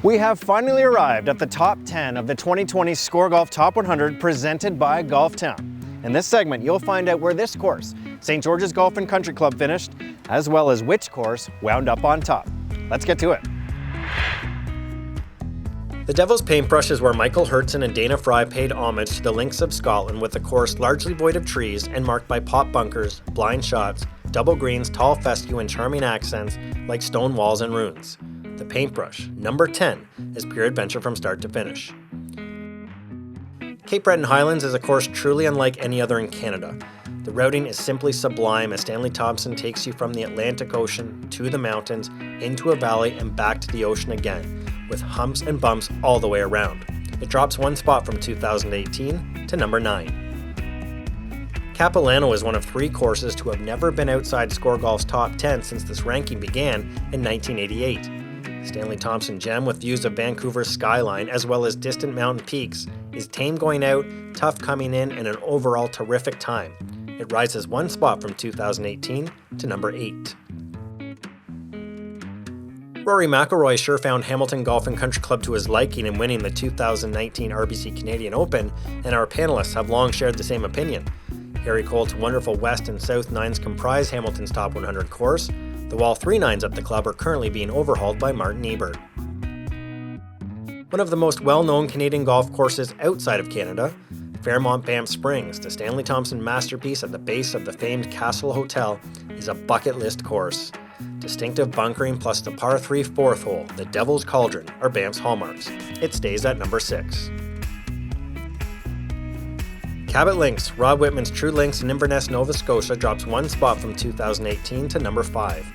We have finally arrived at the top 10 of the 2020 SCOREGolf Top 100 presented by Golftown. In this segment, you'll find out where this course, St. George's Golf and Country Club, finished, as well as which course wound up on top. Let's get to it. The Devil's Paintbrush is where Michael Hertzen and Dana Fry paid homage to the links of Scotland, with a course largely void of trees and marked by pot bunkers, blind shots, double greens, tall fescue, and charming accents like stone walls and ruins. The Paintbrush, number 10, is pure adventure from start to finish. Cape Breton Highlands is a course truly unlike any other in Canada. The routing is simply sublime as Stanley Thompson takes you from the Atlantic Ocean to the mountains, into a valley, and back to the ocean again, with humps and bumps all the way around. It drops one spot from 2018 to number 9. Capilano is one of 3 courses to have never been outside SCOREGolf's top 10 since this ranking began in 1988. Stanley Thompson gem with views of Vancouver's skyline as well as distant mountain peaks is tame going out, tough coming in, and an overall terrific time. It rises one spot from 2018 to number 8. Rory McIlroy sure found Hamilton Golf and Country Club to his liking in winning the 2019 RBC Canadian Open, and our panelists have long shared the same opinion. Harry Colt's wonderful West and South 9s comprise Hamilton's top 100 course, though all 3 9s at the club are currently being overhauled by Martin Ebert. One of the most well-known Canadian golf courses outside of Canada, Fairmont Banff Springs, the Stanley Thompson masterpiece at the base of the famed Castle Hotel, is a bucket list course. Distinctive bunkering plus the par 3 4th hole, the Devil's Cauldron, are Banff's hallmarks. It stays at number 6. Cabot Links, Rob Whitman's True Links in Inverness, Nova Scotia, drops one spot from 2018 to number 5.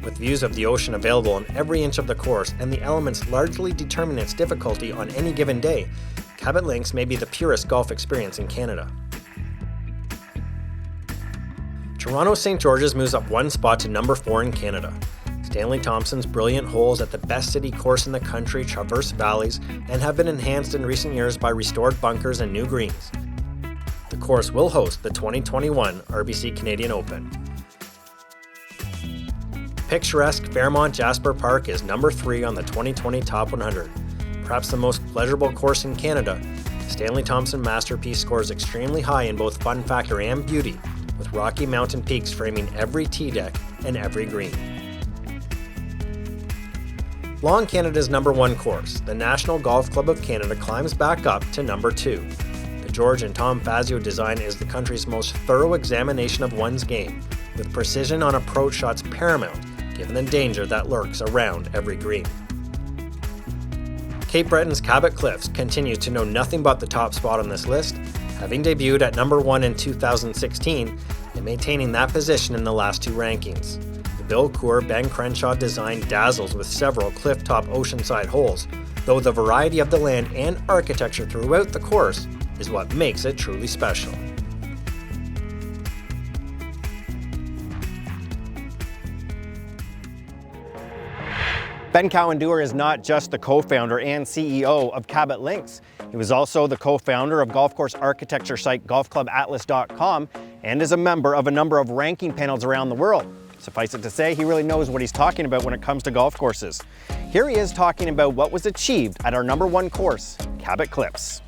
With views of the ocean available on every inch of the course and the elements largely determine its difficulty on any given day, Cabot Links may be the purest golf experience in Canada. Toronto St. George's moves up one spot to number 4 in Canada. Stanley Thompson's brilliant holes at the best city course in the country traverse valleys and have been enhanced in recent years by restored bunkers and new greens. The course will host the 2021 RBC Canadian Open. Picturesque Fairmont Jasper Park is number 3 on the 2020 Top 100. Perhaps the most pleasurable course in Canada, the Stanley Thompson masterpiece scores extremely high in both fun factor and beauty, with rocky mountain peaks framing every tee deck and every green. Long Canada's number 1 course, the National Golf Club of Canada, climbs back up to number 2. The George and Tom Fazio design is the country's most thorough examination of one's game, with precision on approach shots paramount, given the danger that lurks around every green. Cape Breton's Cabot Cliffs continues to know nothing but the top spot on this list, having debuted at number 1 in 2016 and maintaining that position in the last 2 rankings. The Bill Coore Ben Crenshaw design dazzles with several cliff-top oceanside holes, though the variety of the land and architecture throughout the course is what makes it truly special. Ben Cowan-Dewar is not just the co-founder and CEO of Cabot Links. He was also the co-founder of golf course architecture site golfclubatlas.com and is a member of a number of ranking panels around the world. Suffice it to say, he really knows what he's talking about when it comes to golf courses. Here he is talking about what was achieved at our number 1 course, Cabot Cliffs.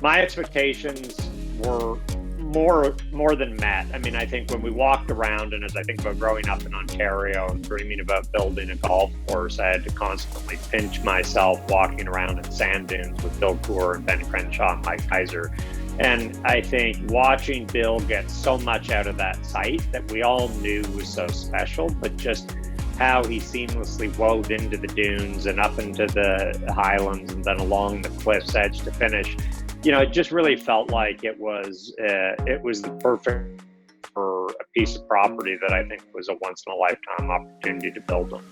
My expectations were more than met. I mean, I think when we walked around, and as I think about growing up in Ontario and dreaming about building a golf course, I had to constantly pinch myself walking around in sand dunes with Bill Coore and Ben Crenshaw and Mike Kaiser. And I think watching Bill get so much out of that site that we all knew was so special, but just how he seamlessly wove into the dunes and up into the highlands and then along the cliff's edge to finish. You know, it just really felt like it was the perfect for a piece of property that I think was a once-in-a-lifetime opportunity to build on.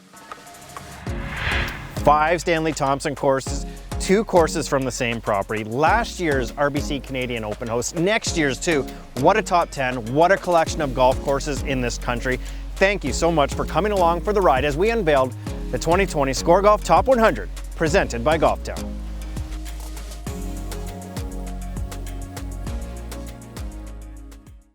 5 Stanley Thompson courses, 2 courses from the same property, last year's RBC Canadian Open host, next year's too. What a top 10, what a collection of golf courses in this country. Thank you so much for coming along for the ride as we unveiled the 2020 SCOREGolf Top 100, presented by Golftown.